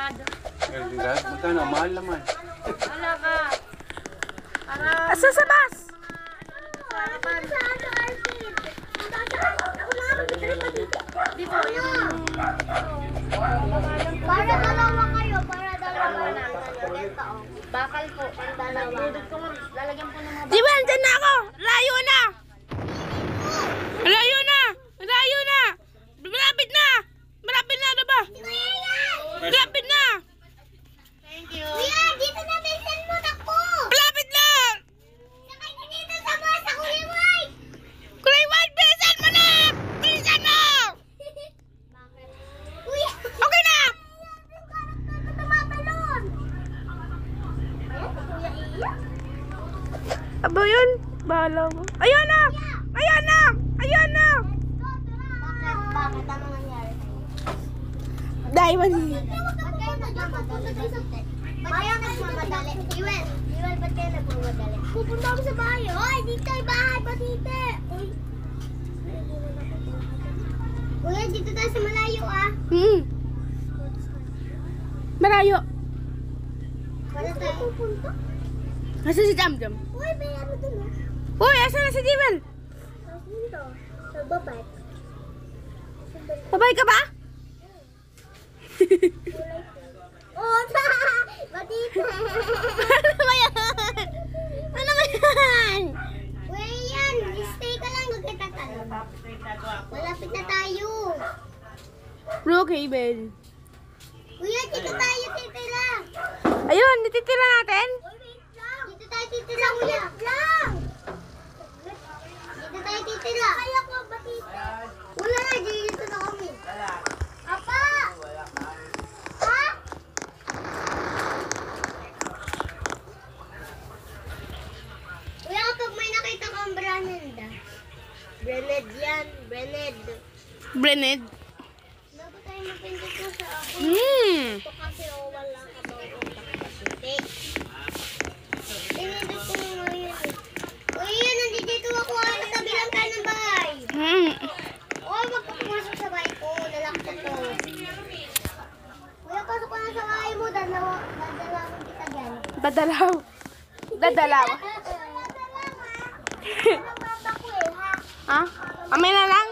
Ferdinand. Ferdinand? Magkano? Mahal naman. Wala ka. Para... Asa sa bus? Di ba yung... Para dalawa kayo, para dalawa lang. Bakal po, ang dalawa. Lalagyan po ng mga... Jewel, dyan na ako! Layo na! Layo na! Layo na! Malapit na! Malapit na, ano ba? Malapit na! Thank you. Kuya, dito na bilisan mo, takbo! Malapit na! Sakay ka dito sa bus, sa kulay white! Kulay white, bilisan mo na! Bilisan mo! Kuya! Okay na! Tumatalon! Ayan, si Kuya Iya. Aba yun? Bahala mo. Ayun na! Ayun na! Ayun na! Bakit? Bakit? Ano nangyari? Dahil man. Ba't kayo nagmamadali? Ba't kayo nagmamadali? Iwel, ba't kayo nagmamadali? Pupunta kami sa bahay. Hoy, dito ay bahay, patite. Uy. Kuya, dito tayo sa malayo ah. Marayo. Wala tayo pupunta? Nasa si Jamjam? Uy, may ano dun ah. Uy, asa na si Jewel? Dito, sa babay. Babay ka ba? Oh, patite. Ano ba yan? Ano ba yan? Kuya yan, stay ka lang, magkatatalon. Malapit na tayo. Brookhaven. Kuya, dito tayo titira. Ayun, nititira natin. Dito tayo titira, kuya. Dito tayo titira. Kaya ko ba titira? Wala na, dito na kami. Apa! Ha? Kuya, kapag may nakita kang Braned. Braned yan, Braned. Brened. Bago tayo mapindot mo sa akin. Ito kasi wala ka ba kapasite. Pinindot ko na nga yun. Uy, nandito ako. Tabi lang tayo ng bahay. Oh, magpapumasok sa bahay ko. Lalak ko to. Kuya, pasok ka na sa bahay mo. Dadalawin kita dyan. Dadalaw. Dadalaw. Papa ko eh, ha? Ha? Kami na lang?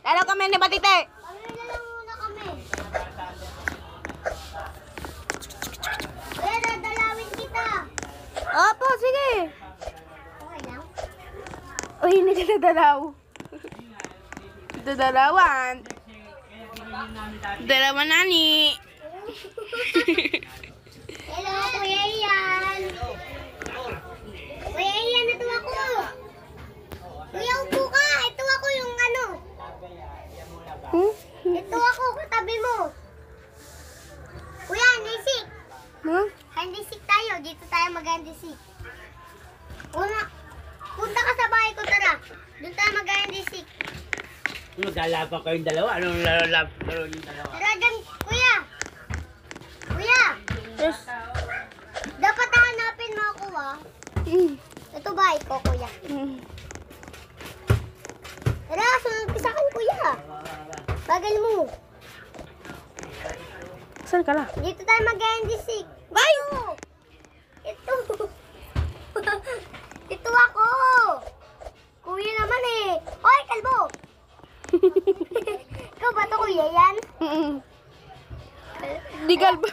Dalaw kami ni Batite. Kami na lang muna kami. Kuya, dadalawin kita. Opo, sige. Okay lang? Uy, hindi ka dadalaw. Dadalawan. Dalawan nani. Hello, Kuya Ian. Kuya Ian, ito ako. Kuya, upo ka. Ito ako yung ano. Ito ako, katabi mo. Kuya, handisik. Handisik tayo. Dito tayo mag-handisik. Punta ka sa bahay ko, tara. Doon tayo mag-handisik. Maglalaban kayong dalawa. Anong laro yung dalawa? Tara dyan, kuya. Kuya, Yes. dapat hanapin mo ako, ah. Ito bahay ko, kuya. Tara, sunod ka sa akin, kuya. Bagal mo. Saan ka na? Dito tayo mag-handisik. Ay! Ito. Ito ako. Kuya naman eh. Hoy, kalbo. Ikaw ba ito, kuya yan? Di kalbo.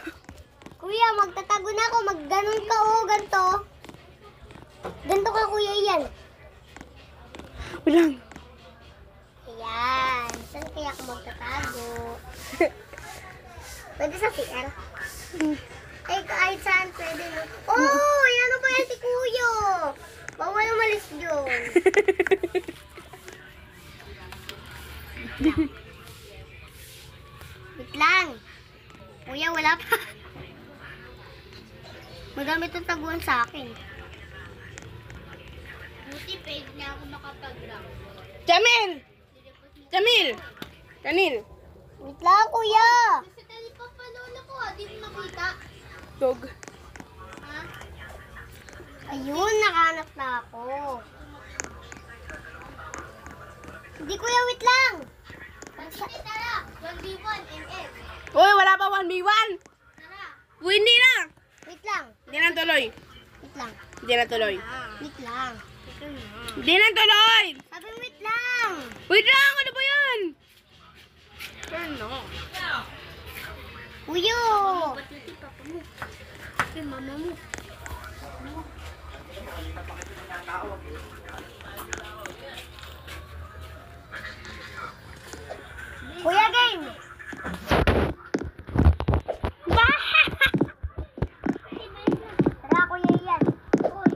Kuya, magtatago na ako. Magganon ka o, ganto. Ganto ka, kuya yan. Walang. Ayan. Saan kaya ako magtatago? Pwede sa CR? Ay, kahit saan pwede mo. Oh, yan ba yan si kuya? Bawal umalis yun. Wait lang. Kuya, wala pa. Madami itong taguan sa akin. Buti pwede na ako makapag-round. Jamil! Jamil! Kanil! Wait lang, kuya. Kasi tali pa panola ko, di mo nakita. Dog. Ha? Ayun, nakahanap na ako. Hindi, kuya, wait lang. Tara, 1v1 NF. Uy, wala pa 1v1! Tara. Hindi na tuloy. Wait lang. Hindi na tuloy! Sabi wait lang. Wait lang! Ano ba yan? Uyo. Kuya game. Tara kuya yan. Uy,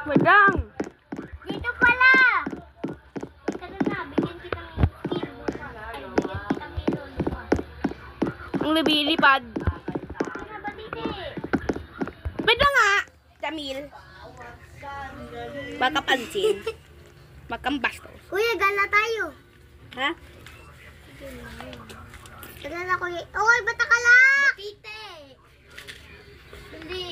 Wait lang! dito pala. Tara na, bigyan kitang kilo. Ay, bigyan kitang kilo. Ang lumilipad. Ano ba dito? Wait lang nga! Jamil. Makapansin. Makambastos. Kuya, gala tayo. Ha? Tara na kuya. Oy, bata ka lang. Batite. Hindi.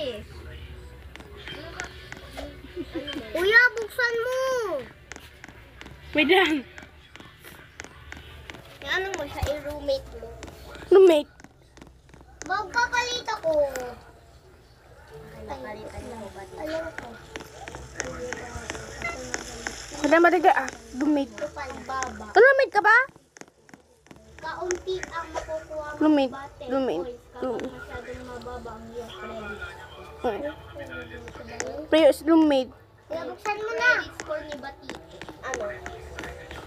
Kuya, buksan mo. Wait lang. Ano mo siya, i-roommate mo? Roommate. Magpapalit ako. Palitan mo ba? Alam ko. Wala mariga ah. Roommate. Ito palbaba. Roommate ka ba? Kaunti ang makukuha mo Roommate. bate. Roommate. Boys, kapag masyadong mababa ang iyong credit. Okay. Prayers roommate. Kuya, buksan mo na. Credit score ni Batite. Ano?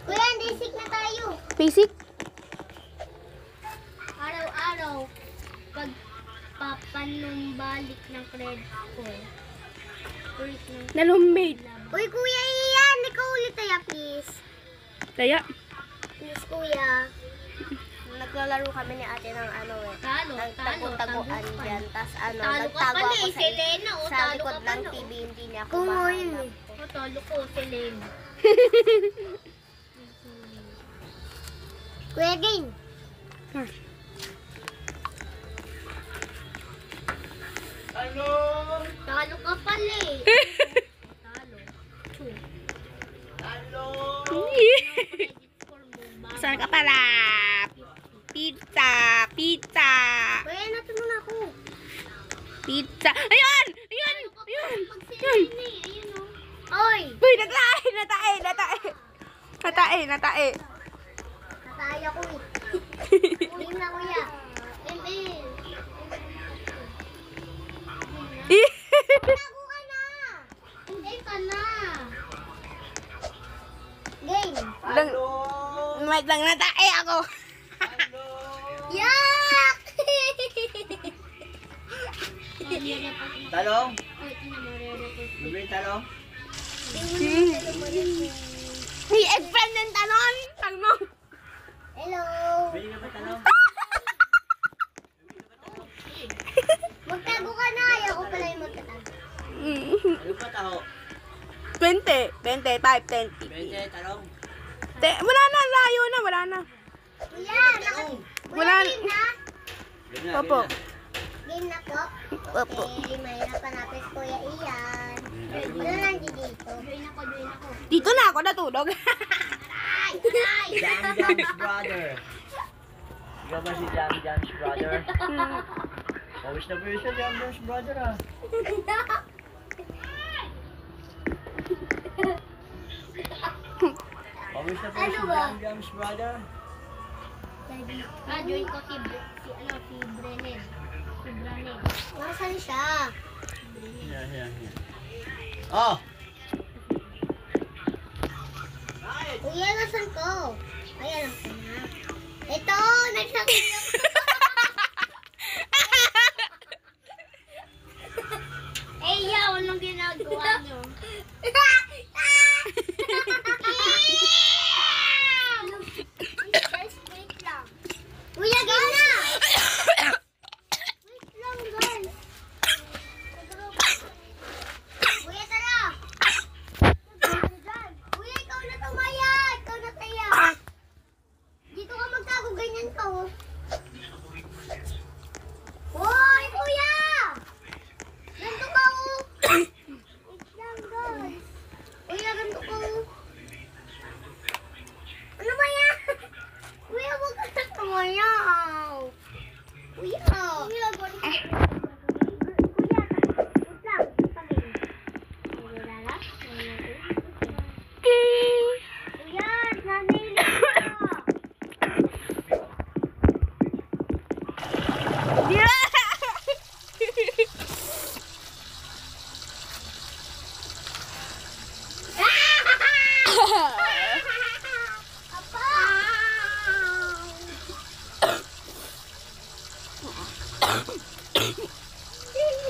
Kuya, basic na tayo. Basic? Araw-araw, pagpapanumbalik ng credit score. Na roommate. Uy, kuya, iyan. Ikaw ulit tayo, please. Kaya? Please, kuya. Naglalaro kami ni ate ng ano eh. Nagtago-taguan dyan. Tapos ano, nagtago ako sa likod ng TV. Hindi niya ako mahanap. Talo ko, Selena. Kuya, game. Talo ka pala eh. Saan ka pala? Pizza! Pizza! Kuya, natin muna ako. Pizza! Ayun! Ayun! Ayun! Ayun! Ayun o. Oy! Uy! Natae! Natae! Natae! Natae! Natae! Nataya ko eh. Game na, kuya. Emil. Tago ka na. Hindi ka na. Game. Wait lang, natae ako! Yak! Talong? Bibili talong? May eggplant ng talon! Talong! Hello. Bili ka ba talong? Magtago ka na. Ayaw ko pala yung magtatago. Ano pa taho? 20, 25, 10, 20 talong? Wala na, layo na, wala na. Kuya, Wala. game na. Game na, Opo. game na. Game na po. Opo. Okay, mahirap hanapin si Kuya Ian. Wala lang dito. Join ako. Dito na ako natulog. Ay! Ay! Jam Jam's brother. Ikaw ba si Jam Jam's brother? Pawis na pawis siya, Jam Jam's brother ah. Pawis na pawis si Ano ba? Jam Jam's brother. Join ko si Brennan. Si Brennan. Nasaan siya? Yan. Oh! Kuya, nasan ko? Ay, alam ko na. Ito, nagsakit. Eh, yaw, anong ginagawa nyo? Wait lang. Kuya, game na! Wait lang, guys. Kuya, tara! Kuya, ikaw na tumaya! Ikaw na taya! Dito ka magtago, ganyan ka, oh.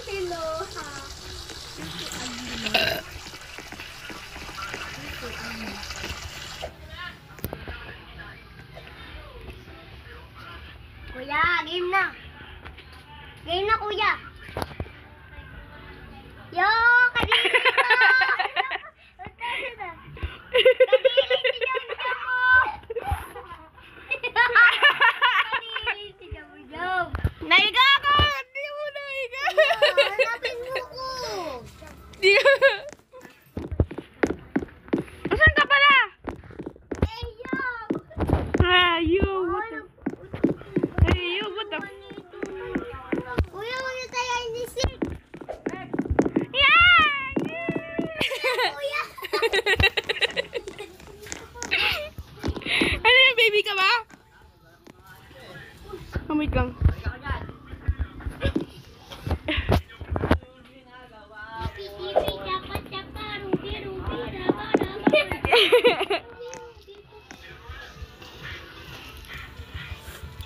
Hello, ha. Kuya, game na. Game na, kuya. Yo, kadiri ko. Kadiri si Jam-Jam. Naiga ako! Hindi mo naiga! Hanapin mo ko. Di ka... Asan ka pala? Eh, yo. Hey, you, what the... Kuya, wala tayo inisip. Yeah! Kuya. Ano yan, baby ka ba? Oh, wait lang. Pipi, chapa, rubi, raba.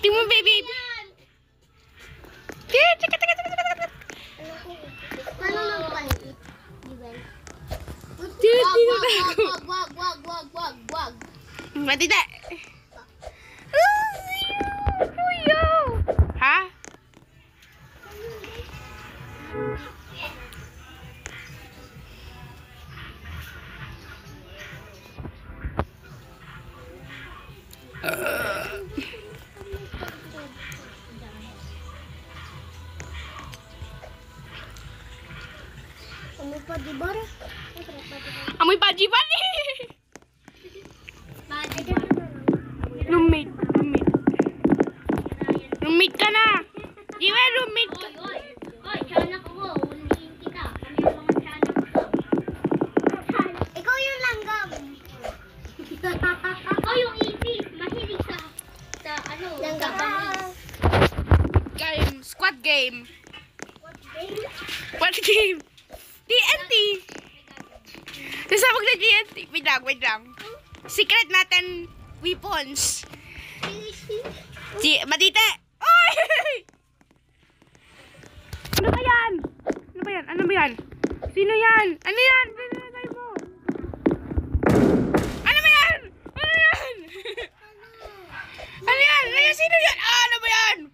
Tingnan mo, baby. Teka. Ano lang palit? Given. Wag. Matita. Kuya. Ha? Ano pa, di ba? Amoy paji-pani. Roommate. Roommate ka na. Di ba roommate ka? Oy, tiyanak ko. Ulihin kita. Kami ang mga tiyanak ko. Ikaw yung langgam. Ako yung easy. Mahilig sa ano, Langgam. sa bangis. Game. Squad game. What game? TNT. Nasabog na TNT. Wait lang. Secret natin weapons. Matite! Oy! Ano ba yan? Sino yan? Ano yan? Pinatay mo. Ano ba yan? Ano yan? Sino yan? Ano ba yan?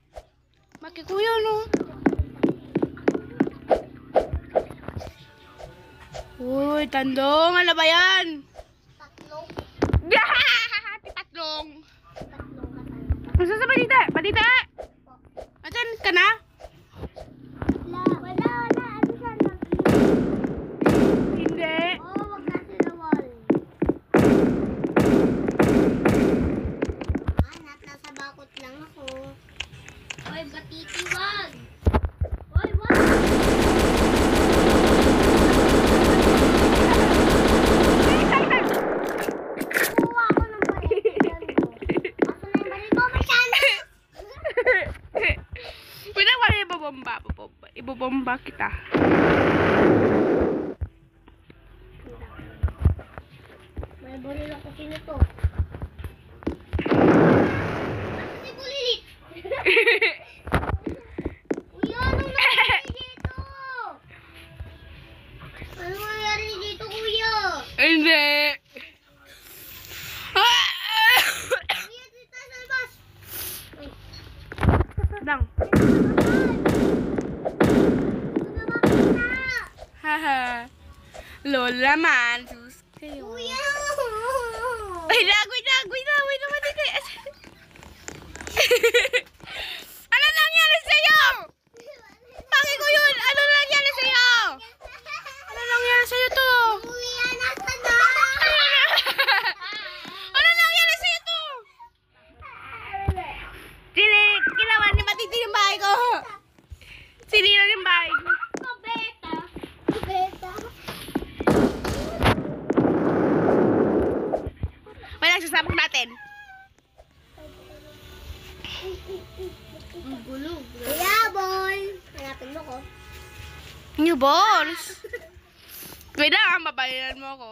Makikuya, no? Uy, tandong. Ano ba yan? Tatlong. Tatlong. Masa sa Batita? Asan ka na? Wala. Ano siya? Hindi. Wag na sila wall. Nasa bakot lang ako. Oy, batiti, wag. Oy, wag. Kuha ako ng balikan ko. Ako na yung balik ko, masyana. Pwede wala ibabomba. Ibabomba kita. May baril ako sino to. Si Bulilit. Kuya, anong nangyari dito? Anong nangyari dito, kuya? Hindi. Kuya, dito sa labas. Dang. Haha. Lola man. Sus kayo. Kuya! Wait lang. Matite. Ano nangyari sa'yo? Bakit ko yun? Ano nangyari sa'yo? Ano nangyari sa'yo to? Kuya, nasa na? Ano nangyari sa'yo to? Ginawa ni Matiti yung bahay ko. Sinira yung bahay ko. Pabeta. Beta. Wala, sasabog natin. Kuya, boy. Hanapin mo ko. New balls. Wait lang, mabayaran mo ako.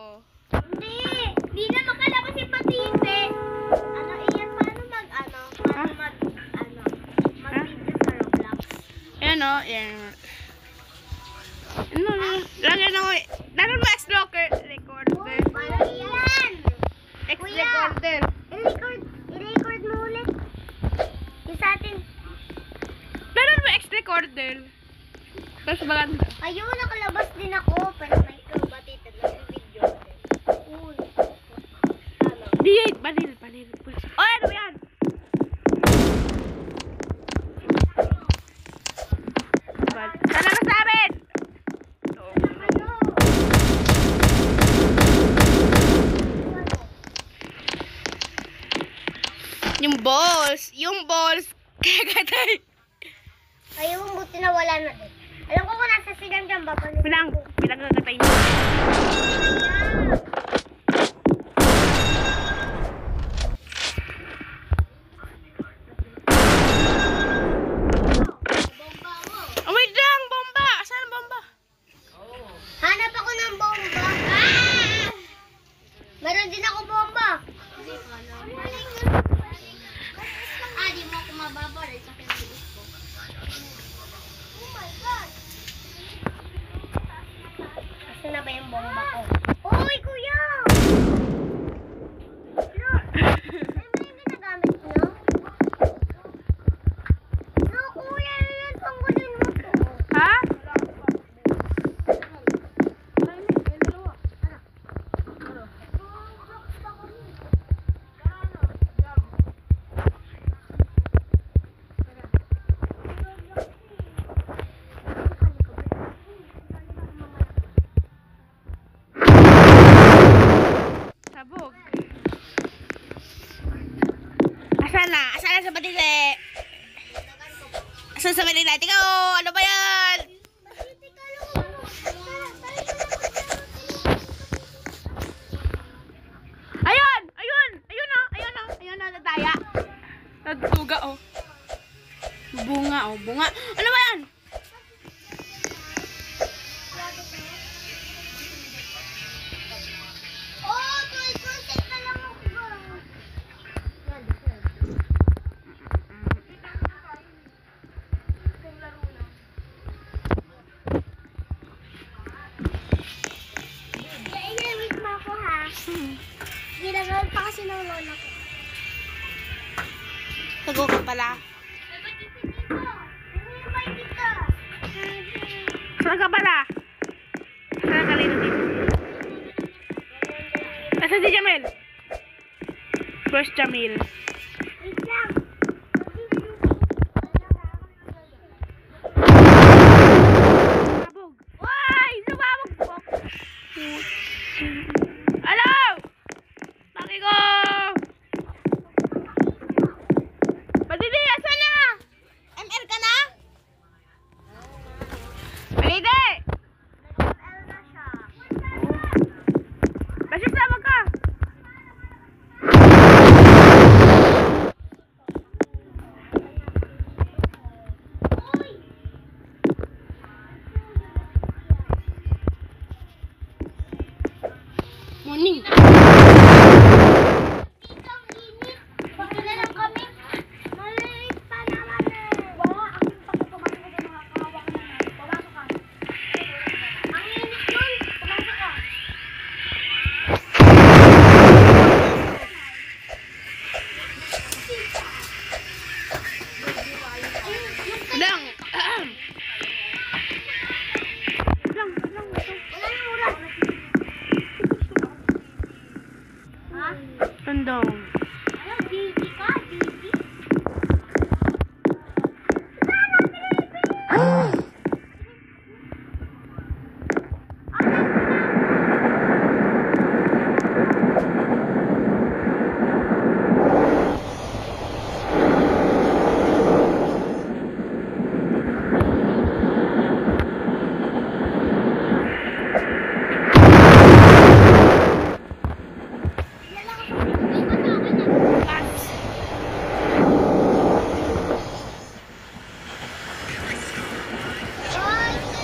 Hindi. Hindi na makalabas yung patinte. Ano, iyan, paano mag-video sa Roblox? Ayan o, yan. Ano, lagyan ako, lagyan mo X-Recorder. Parang yan. X-Recorder. I-record mo ulit. Yung sa atin. Lagyan mo X-Recorder. Tapos maganda. Ayun, nakalabas din ako. Pero may batid na yung video. Uy. Di, banil. O, ano yan? Sana ka sa amin! Yung balls, kagatay. Ayun, buti na wala na din. Alam ko kung nasa sigang dyan, babalik. Pinanggagatay mo. Oh, wait lang, bomba! Saan ang bomba? Hanap ako ng bomba. Ah! Meron din ako bomba. Di mo ako mababa rin sa kinilis ko. Oh my God. Kasi na ba yung bomba ko? Uy, kuya! Look! Ano ba yung ginagamit niyo? Look, kuya! Yan, tanggalin mo to. Ha? Sabog. Asan na? Asan na sa batite? Asan sa batite? Ikaw, ano ba yan? Ayun na, nataya. Nagtuga, oh. Bunga. Ano ba yan? Oh, tuloy-tuloy na lang ako. Inawit mo ako, ha? Ginagawa pa kasi ng lola ko. Tago ka pala. Saan ka pala? Saan ka rin dito? Asan si Jamil? Where's Jamil? Wait lang. Sabog. Why! Sumabog po. Hello! Baki ko! Balidi, asan na? ML ka na? Balidi! Basta sabog ka. Morning. Dito ang init. Bakit na lang kami? Maliit pa naman eh. Wala, ang pag pumasok ka doon, nakakahawa ka naman. Pumasok ka. Ang init doon. Pumasok ka. Lang. Wala nang mura. Ha? Tandong. Ano, Didi ka? Didi?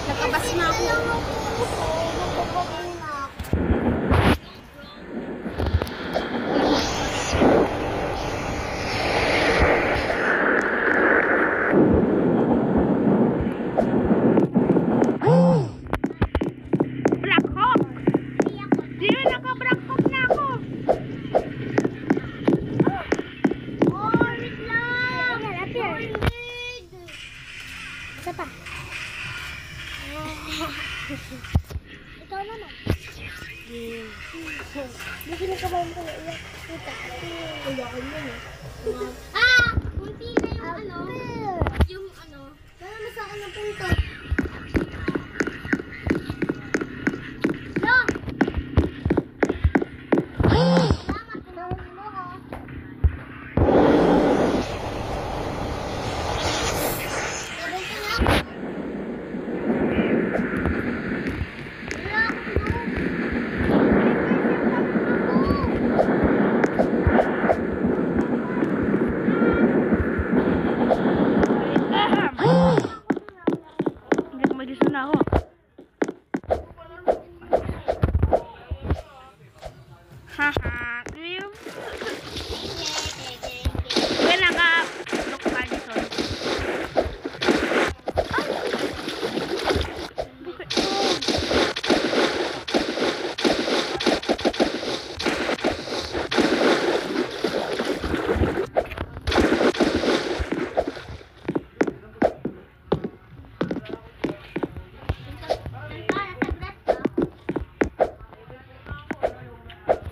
Nakabas na ako. Isa pa. Ikaw naman. Hindi kinakabahan ko. Iyak. Kita. Iyakan mo na. Kunti na yung ano. Yung ano. Dala mo sa akin ng punto. Hindi ko mag-isa na ako. Haha. Kaya naka-look pa dito.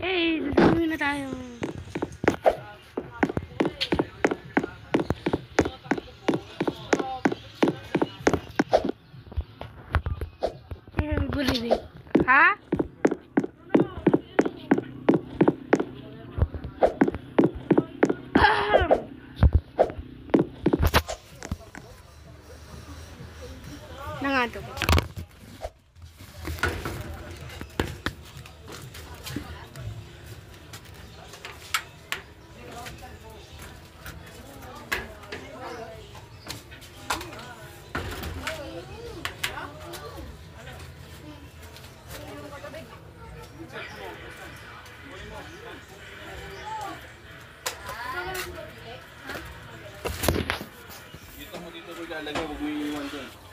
Eh, sasawin na tayo. Bulilit. Ha? Nangantok. Dito mo ilalagay, huwag mo iiwan dyan.